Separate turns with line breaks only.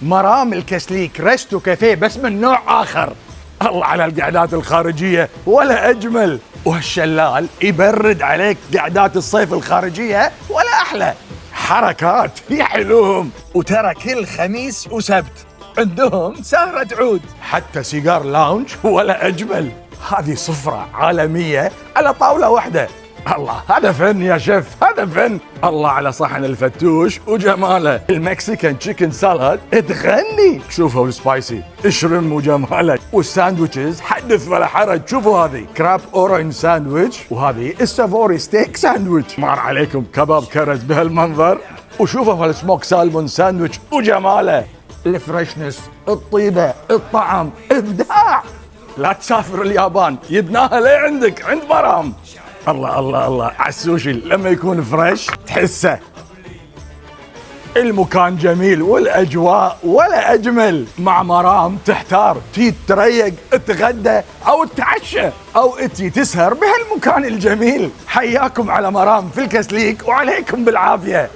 مرام الكسليك ريستو كافيه بس من نوع آخر. الله على القعدات الخارجية ولا أجمل، وهالشلال يبرد عليك قعدات الصيف الخارجية ولا أحلى. حركات يا حلوهم. وترى كل خميس وسبت عندهم سهرة عود، حتى سيجار لاونج ولا أجمل. هذه سفرة عالمية على طاولة واحدة. الله هذا فن يا شيف، هذا فن. الله على صحن الفتوش وجماله. المكسيكان تشيكن سالاد تغني. شوفوا السبايسي اشرم وجماله. والساندويتشز حدث ولا حرج. شوفوا هذه كراب اورنج ساندويتش، وهذه السافوري ستيك ساندويتش. مار عليكم كباب كرز بهالمنظر. وشوفوا هالسموك سالمون ساندويتش وجماله. الفريشنس، الطيبة، الطعم، إبداع. لا تسافر اليابان، جبناها ليه عندك عند مرام. الله الله الله على السوشي لما يكون فريش تحسه. المكان جميل والأجواء ولا أجمل. مع مرام تحتار تريق تغدى أو تتعشى أو تسهر بهالمكان الجميل. حياكم على مرام في الكسليك وعليكم بالعافية.